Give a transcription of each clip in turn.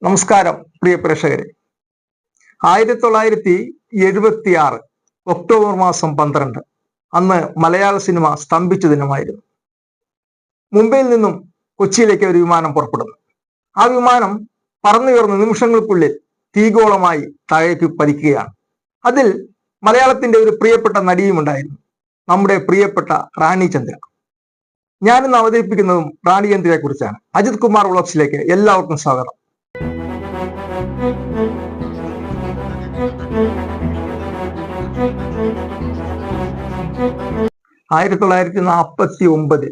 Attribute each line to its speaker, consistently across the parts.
Speaker 1: നമസ്കാരം പ്രിയ പ്രേക്ഷകരെ. 1976 ഒക്ടോബർ മാസം 12 അന്ന് മലയാള സിനിമ സ്തംഭിച്ച ദിനമായിരുന്നു. മുംബൈയിൽ നിന്നും കൊച്ചിയിലേക്ക് ഒരു വിമാനം പുറപ്പെടുന്നു. ആ വിമാനം പറന്നുയർന്ന നിമിഷങ്ങൾക്കുള്ളിൽ തീഗോളമായി താഴേക്ക് പതിക്കുകയാണ്. അതിൽ മലയാളത്തിന്റെ ഒരു പ്രിയപ്പെട്ട നടിയും ഉണ്ടായിരുന്നു, നമ്മുടെ പ്രിയപ്പെട്ട റാണി ചന്ദ്ര. ഞാനിന്ന് അവതരിപ്പിക്കുന്നതും റാണി ചന്ദ്രയെ കുറിച്ചാണ്. അജിത് കുമാർ വ്ളോഗ്സിലേക്ക് എല്ലാവർക്കും സ്വാഗതം. 1949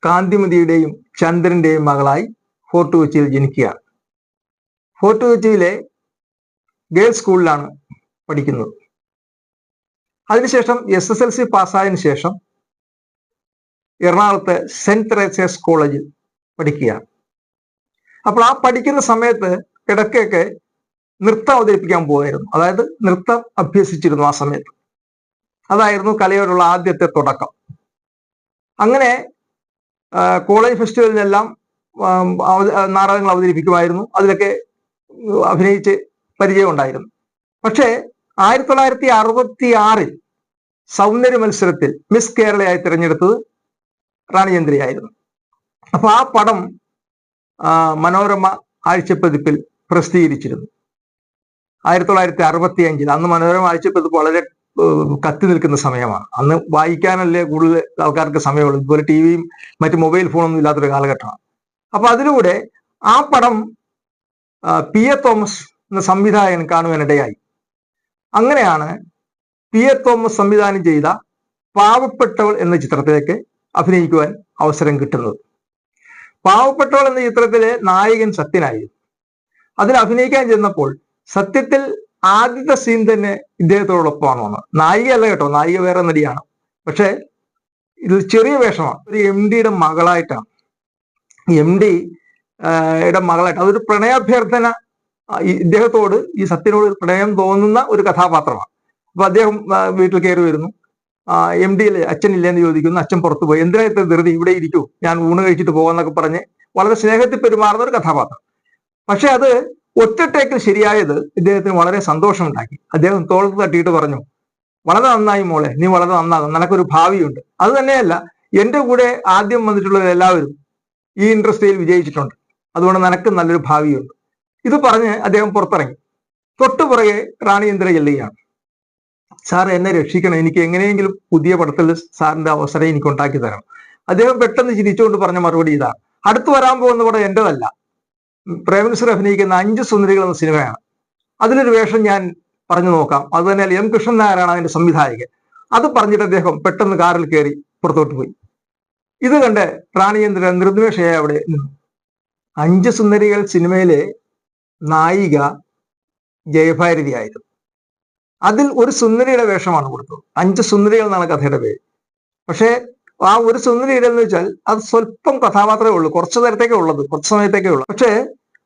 Speaker 1: കാന്തിമതിയുടെയും ചന്ദ്രന്റെയും മകളായി ഫോർട്ട് കൊച്ചിയിൽ ജനിക്കുകയാണ്. ഫോർട്ട് കൊച്ചിയിലെ ഗേൾസ് സ്കൂളിലാണ് പഠിക്കുന്നത്. അതിനുശേഷം SSLC പാസ്സായതിനു ശേഷം എറണാകുളത്തെ സെന്റ് തെരേസസ് കോളേജിൽ പഠിക്കുകയാണ്. അപ്പോൾ ആ പഠിക്കുന്ന സമയത്ത് ഇടയ്ക്കൊക്കെ നൃത്തം അവതരിപ്പിക്കാൻ പോകുമായിരുന്നു. അതായത് നൃത്തം അഭ്യസിച്ചിരുന്നു ആ സമയത്ത്. അതായിരുന്നു കലയോടുള്ള ആദ്യത്തെ തുടക്കം. അങ്ങനെ കോളേജ് ഫെസ്റ്റിവലിനെല്ലാം നാടകങ്ങൾ അവതരിപ്പിക്കുമായിരുന്നു. അതിലൊക്കെ അഭിനയിച്ച് പരിചയമുണ്ടായിരുന്നു. പക്ഷേ 1966 സൗന്ദര്യ മത്സരത്തിൽ മിസ് കേരളയായി തിരഞ്ഞെടുത്തത് റാണി ചന്ദ്രയായിരുന്നു. അപ്പൊ ആ പടം മനോരമ ആഴ്ചപ്പതിപ്പിൽ പ്രസിദ്ധീകരിച്ചിരുന്നു 1965. അന്ന് മനോരമ ആഴ്ചപ്പതിപ്പ് വളരെ കത്തി നിൽക്കുന്ന സമയമാണ്. അന്ന് വായിക്കാനല്ലേ കൂടുതൽ ആൾക്കാർക്ക് സമയമുള്ളൂ. ഇതുപോലെ ടിവിയും മറ്റു മൊബൈൽ ഫോണൊന്നും ഇല്ലാത്തൊരു കാലഘട്ടമാണ്. അപ്പൊ അതിലൂടെ ആ പടം PA തോമസ് എന്ന സംവിധായകൻ കാണുവാനിടയായി. അങ്ങനെയാണ് PA തോമസ് സംവിധാനം ചെയ്ത പാവപ്പെട്ടവൾ എന്ന ചിത്രത്തിലേക്ക് അഭിനയിക്കുവാൻ അവസരം കിട്ടുന്നത്. പാവപ്പെട്ടവൾ എന്ന ചിത്രത്തിലെ നായകൻ സത്യനായിരുന്നു. അതിൽ അഭിനയിക്കാൻ ചെന്നപ്പോൾ സത്യത്തിൽ ആദ്യത്തെ സീൻ തന്നെ ഇദ്ദേഹത്തോടൊപ്പമാണ് വന്നത്. നായികയല്ല കേട്ടോ, നായിക വേറെ നടിയാണ്. പക്ഷെ ഇത് ചെറിയ വേഷമാണ്. ഒരു MD മകളായിട്ടാണ്. MD മകളായിട്ട് അതൊരു പ്രണയാഭ്യർത്ഥന, ഇദ്ദേഹത്തോട് ഈ സത്യനോട് പ്രണയം തോന്നുന്ന ഒരു കഥാപാത്രമാണ്. അപ്പൊ അദ്ദേഹം വീട്ടിൽ കയറി വരുന്നു. MD അച്ഛനില്ലെന്ന് ചോദിക്കുന്നു. അച്ഛൻ പുറത്തു പോയി. എന്തിനാ ഇത്ര ധൃതി, ഇവിടെ ഇരിക്കൂ, ഞാൻ ഊണ് കഴിച്ചിട്ട് പോകാന്നൊക്കെ പറഞ്ഞ് വളരെ സ്നേഹത്തിൽ പെരുമാറുന്ന ഒരു കഥാപാത്രം. പക്ഷെ അത് ഒറ്റ ടേക്കിൽ ശരിയായത് ഇദ്ദേഹത്തിന് വളരെ സന്തോഷമുണ്ടാക്കി. അദ്ദേഹം തോളത്ത് തട്ടിയിട്ട് പറഞ്ഞു, വളരെ നന്നായി മോളെ, നീ വളരെ നന്നാകും, നിനക്കൊരു ഭാവിയുണ്ട്. അത് തന്നെയല്ല, എന്റെ കൂടെ ആദ്യം വന്നിട്ടുള്ള എല്ലാവരും ഈ ഇൻഡസ്ട്രിയിൽ വിജയിച്ചിട്ടുണ്ട്, അതുകൊണ്ട് നിനക്ക് നല്ലൊരു ഭാവിയുണ്ട്. ഇത് പറഞ്ഞ് അദ്ദേഹം പുറത്തിറങ്ങി. തൊട്ടുപുറകെ റാണി ചന്ദ്ര ചെല്ലുകയാണ്. സാർ എന്നെ രക്ഷിക്കണം, എനിക്ക് എങ്ങനെയെങ്കിലും പുതിയ പടത്തിൽ സാറിന്റെ അവസരം എനിക്ക് ഉണ്ടാക്കി തരണം. അദ്ദേഹം പെട്ടെന്ന് ചിരിച്ചുകൊണ്ട് പറഞ്ഞ മറുപടി ഇതാണ്, അടുത്ത് വരാൻ പോകുന്ന പടം എന്റേതല്ല, പ്രേംനസീർ അഭിനയിക്കുന്ന 5 സുന്ദരികൾ എന്ന സിനിമയാണ്. അതിലൊരു വേഷം ഞാൻ പറഞ്ഞു നോക്കാം. അത് തന്നെ M കൃഷ്ണൻ നായരാണ് അതിന്റെ സംവിധായകൻ. അത് പറഞ്ഞിട്ട് അദ്ദേഹം പെട്ടെന്ന് കാറിൽ കയറി പുറത്തോട്ട് പോയി. ഇത് കണ്ട് റാണി ചന്ദ്ര നിർദ്വേഷയായി അവിടെ നിന്നു. 5 സുന്ദരികൾ സിനിമയിലെ നായിക ജയഭാരതി ആയിരുന്നു. അതിൽ ഒരു സുന്ദരിയുടെ വേഷമാണ് കൊടുത്തത്. 5 സുന്ദരികൾ എന്നാണ് കഥയുടെ പേര്. പക്ഷേ ആ ഒരു സുന്ദരിയുടെ എന്ന് വെച്ചാൽ അത് സ്വല്പം കഥാപാത്രമേ ഉള്ളൂ, കുറച്ചു നേരത്തേക്കേ ഉള്ളത്, കുറച്ച് സമയത്തേക്കേ ഉള്ളൂ. പക്ഷേ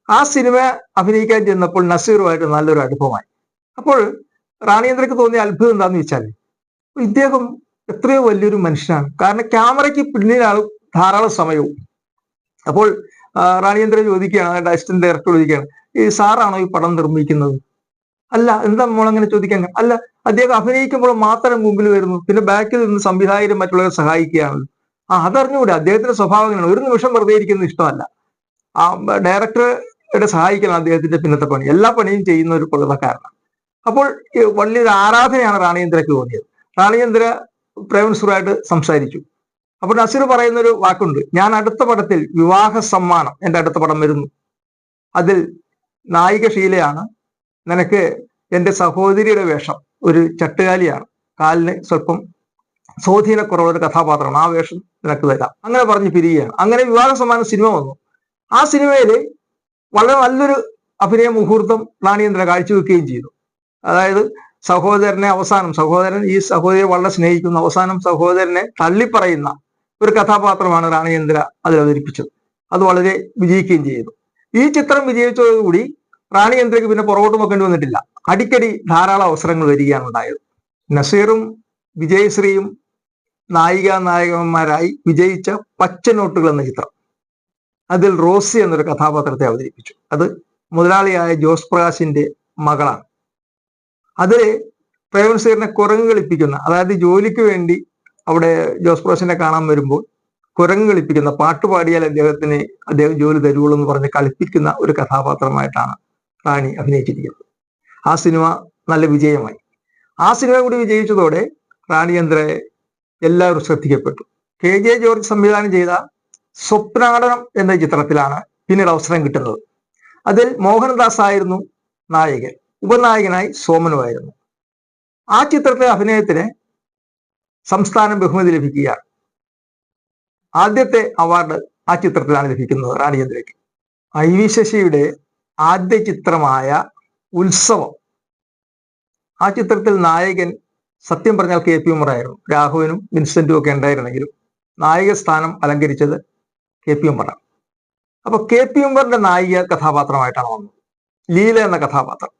Speaker 1: ആ സിനിമ അഭിനയിക്കാൻ ചെന്നപ്പോൾ നസീറുമായിട്ട് നല്ലൊരു അടുപ്പമായി. അപ്പോൾ റാണി ചന്ദ്രയ്ക്ക് തോന്നിയ അത്ഭുതം എന്താണെന്ന് വെച്ചാൽ ഇദ്ദേഹം എത്രയോ വലിയൊരു മനുഷ്യനാണ്. കാരണം ക്യാമറയ്ക്ക് പിന്നിലാണ് ധാരാളം സമയവും. അപ്പോൾ റാണി ചന്ദ്ര ചോദിക്കുകയാണ്, അസിസ്റ്റന്റ് ഡയറക്ടർ ചോദിക്കുകയാണ്, ഈ സാറാണോ ഈ പടം നിർമ്മിക്കുന്നത്? അല്ല. എന്താ മോളങ്ങനെ ചോദിക്കാൻ? അല്ല, അദ്ദേഹം അഭിനയിക്കുമ്പോൾ മാത്രം മുമ്പിൽ വരുന്നു, പിന്നെ ബാക്കിൽ നിന്ന് സംവിധായകരും മറ്റുള്ളവരെ സഹായിക്കുകയാണല്ലോ. അതറിഞ്ഞുകൂടെ? അദ്ദേഹത്തിന്റെ സ്വഭാവം എങ്ങനെയാണ്? ഒരു നിമിഷം വെറുതെ ഇരിക്കുന്നത് ഇഷ്ടമല്ല. ആ ഡയറക്ടറുടെ സഹായിക്കണം അദ്ദേഹത്തിന്റെ പിന്നത്തെ പണി, എല്ലാ പണിയും ചെയ്യുന്ന ഒരു പ്രകൃതക്കാരനാണ്. അപ്പോൾ വലിയൊരു ആരാധനയാണ് റാണി ചന്ദ്രയ്ക്ക് തോന്നിയത്. റാണി ചന്ദ്ര പ്രേംനസീറുമായിട്ട് സംസാരിച്ചു. അപ്പോൾ നസീർ പറയുന്നൊരു വാക്കുണ്ട്, ഞാൻ അടുത്ത പടത്തിൽ വിവാഹ സമ്മാനം, എന്റെ അടുത്ത പടം വരുന്നു, അതിൽ നായിക ഷീലയാണ്, നിനക്ക് എൻ്റെ സഹോദരിയുടെ വേഷം ഒരു ചട്ടുകാലിയാണ്, കാലിന് സ്വല്പം സ്വാധീനക്കുറവുള്ള ഒരു കഥാപാത്രമാണ്, ആ വേഷം നിനക്ക് തരാം. അങ്ങനെ പറഞ്ഞ് പിരിയുകയാണ്. അങ്ങനെ വിവാഹ സമ്മാനം സിനിമ വന്നു. ആ സിനിമയിൽ വളരെ നല്ലൊരു അഭിനയ മുഹൂർത്തം റാണി ചന്ദ്ര കാഴ്ചവെക്കുകയും ചെയ്തു. അതായത് സഹോദരനെ അവസാനം, സഹോദരൻ ഈ സഹോദരിയെ വളരെ സ്നേഹിക്കുന്ന, അവസാനം സഹോദരനെ തള്ളിപ്പറയുന്ന ഒരു കഥാപാത്രമാണ് റാണി ചന്ദ്ര അതിൽ അവതരിപ്പിച്ചത്. അത് വളരെ വിജയിക്കുകയും ചെയ്തു. ഈ ചിത്രം വിജയിച്ചതോടുകൂടി റാണി ചന്ദ്രയ്ക്ക് പിന്നെ പുറകോട്ട് നോക്കേണ്ടി വന്നിട്ടില്ല. അടിക്കടി ധാരാളം അവസരങ്ങൾ വരികയാണ് ഉണ്ടായത്. നസീറും വിജയശ്രീയും നായികന്മാരായി വിജയിച്ച പച്ചനോട്ടുകൾ എന്ന ചിത്രം, അതിൽ റോസി എന്നൊരു കഥാപാത്രത്തെ അവതരിപ്പിച്ചു. അത് മുതലാളിയായ ജോസ് പ്രകാശിന്റെ മകളാണ്. അതില് പ്രേംനസീറിനെ കുരങ്ങ് കളിപ്പിക്കുന്ന, അതായത് ജോലിക്ക് വേണ്ടി അവിടെ ജോസ് പ്രകാശിനെ കാണാൻ വരുമ്പോൾ കുരങ്ങ് കളിപ്പിക്കുന്ന, പാട്ട് പാടിയാൽ അദ്ദേഹം ജോലി തരുവുള്ളൂ എന്ന് പറഞ്ഞ് കളിപ്പിക്കുന്ന ഒരു കഥാപാത്രമായിട്ടാണ് റാണി അഭിനയിച്ചിരിക്കുന്നത്. ആ സിനിമ നല്ല വിജയമായി. ആ സിനിമ കൂടി വിജയിച്ചതോടെ റാണിചന്ദ്രയെ എല്ലാവരും ശ്രദ്ധിക്കപ്പെട്ടു. KJ ജോർജ് സംവിധാനം ചെയ്ത സ്വപ്നാടനം എന്ന ചിത്രത്തിലാണ് പിന്നീട് അവസരം കിട്ടുന്നത്. അതിൽ മോഹൻദാസ് ആയിരുന്നു നായകൻ, ഉപനായകനായി സോമനുമായിരുന്നു. ആ ചിത്രത്തിലെ അഭിനയത്തിന് സംസ്ഥാനം ബഹുമതി ലഭിക്കുകയാണ്. ആദ്യത്തെ അവാർഡ് ആ ചിത്രത്തിലാണ് ലഭിക്കുന്നത് റാണിചന്ദ്രയ്ക്ക്. IV ശശിയുടെ ആദ്യ ചിത്രമായ ഉത്സവം, ആ ചിത്രത്തിൽ നായകൻ സത്യം പറഞ്ഞാൽ KP ഉമ്മറായിരുന്നു. രാഘവനും വിൻസെന്റും ഒക്കെ ഉണ്ടായിരുന്നെങ്കിലും നായക സ്ഥാനം അലങ്കരിച്ചത് KP ഉമ്മറാണ്. അപ്പൊ KP ഉമ്മറിന്റെ നായിക കഥാപാത്രമായിട്ടാണ് വന്നത് ലീല എന്ന കഥാപാത്രം.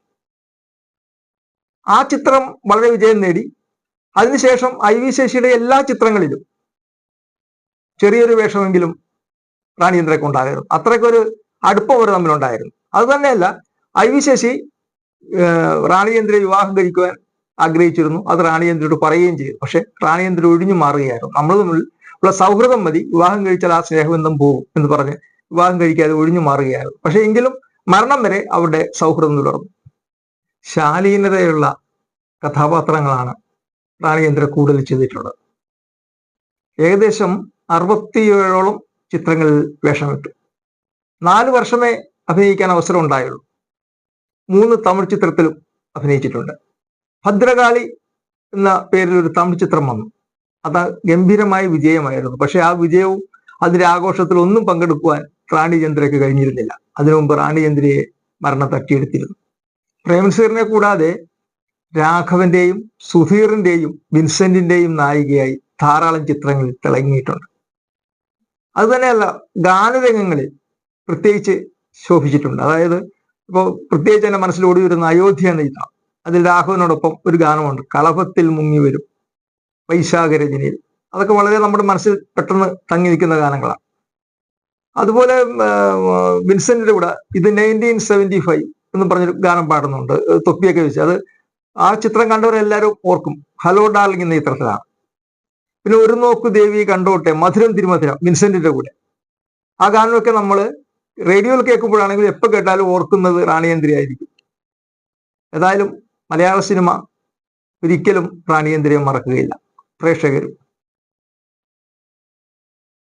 Speaker 1: ആ ചിത്രം വളരെ വിജയം നേടി. അതിനുശേഷം IV ശശിയുടെ എല്ലാ ചിത്രങ്ങളിലും ചെറിയൊരു വേഷമെങ്കിലും റാണിചന്ദ്രയ്ക്ക് ഉണ്ടായിരുന്നു. അത്രയ്ക്കൊരു അടുപ്പം അവർ തമ്മിലുണ്ടായിരുന്നു. അത് തന്നെയല്ല, IV ശശി റാണിചന്ദ്രയെ വിവാഹം കഴിക്കുവാൻ ആഗ്രഹിച്ചിരുന്നു. അത് റാണിചന്ദ്രയോട് പറയുകയും ചെയ്തു. പക്ഷെ റാണിചന്ദ്ര ഒഴിഞ്ഞു മാറുകയായിരുന്നു. നമ്മൾ തമ്മിൽ ഉള്ള സൗഹൃദം മതി, വിവാഹം കഴിച്ചാൽ ആ സ്നേഹബന്ധം പോകും എന്ന് പറഞ്ഞ് വിവാഹം കഴിക്കാതെ ഒഴിഞ്ഞു മാറുകയായിരുന്നു. പക്ഷെ എങ്കിലും മരണം വരെ അവരുടെ സൗഹൃദം തുടർന്നു. ശാലീനതയുള്ള കഥാപാത്രങ്ങളാണ് റാണിചന്ദ്ര കൂടുതൽ ചെയ്തിട്ടുള്ളത്. ഏകദേശം 67ഓളം ചിത്രങ്ങളിൽ വേഷമിട്ടു. 4 വർഷമേ അഭിനയിക്കാൻ അവസരം ഉണ്ടായുള്ളൂ. 3 തമിഴ് ചിത്രത്തിലും അഭിനയിച്ചിട്ടുണ്ട്. ഭദ്രകാളി എന്ന പേരിൽ ഒരു തമിഴ് ചിത്രം വന്നു. അത് ഗംഭീരമായ വിജയമായിരുന്നു. പക്ഷെ ആ വിജയവും അതിന്റെ ആഘോഷത്തിൽ ഒന്നും പങ്കെടുക്കുവാൻ റാണിചന്ദ്രയ്ക്ക് കഴിഞ്ഞിരുന്നില്ല. അതിനു മുമ്പ് റാണിചന്ദ്രയെ മരണം തട്ടിയെടുത്തിരുന്നു. പ്രേംനസീറിനെ കൂടാതെ രാഘവന്റെയും സുധീറിന്റെയും വിൻസെന്റിന്റെയും നായികയായി ധാരാളം ചിത്രങ്ങളിൽ തിളങ്ങിയിട്ടുണ്ട്. അതുതന്നെയല്ല, ഗാനരംഗങ്ങളിൽ പ്രത്യേകിച്ച് ശോഭിച്ചിട്ടുണ്ട്. അതായത് ഇപ്പോൾ പ്രത്യേകിച്ച് എന്റെ മനസ്സിൽ ഓടി വരുന്ന അയോധ്യ എന്ന ചിത്രം, അതിൽ രാഘവനോടൊപ്പം ഒരു ഗാനമുണ്ട്, കളഭത്തിൽ മുങ്ങി വരും വൈശാഖരജനിയിൽ. അതൊക്കെ വളരെ നമ്മുടെ മനസ്സിൽ പെട്ടെന്ന് തങ്ങി നിൽക്കുന്ന ഗാനങ്ങളാണ്. അതുപോലെ വിൻസെന്റിന്റെ കൂടെ ഇത് 1975 എന്ന് പറഞ്ഞൊരു ഗാനം പാടുന്നുണ്ട്, തൊപ്പിയൊക്കെ വെച്ച്. അത് ആ ചിത്രം കണ്ടവരെല്ലാവരും ഓർക്കും. ഹലോ ഡാർലിംഗ് എന്ന ചിത്രത്തിലാണ്. പിന്നെ ഒരു നോക്കു ദേവി കണ്ടോട്ടെ, മധുരം തിരുമധുരം വിൻസെന്റിന്റെ കൂടെ. ആ ഗാനമൊക്കെ നമ്മൾ റേഡിയോയിൽ കേൾക്കുമ്പോഴാണെങ്കിൽ എപ്പോൾ കേട്ടാലും ഓർക്കുന്നത് റാണിചന്ദ്രയായിരിക്കും. ഏതായാലും മലയാള സിനിമ ഒരിക്കലും റാണിചന്ദ്രയെ മറക്കുകയില്ല. പ്രേക്ഷകരും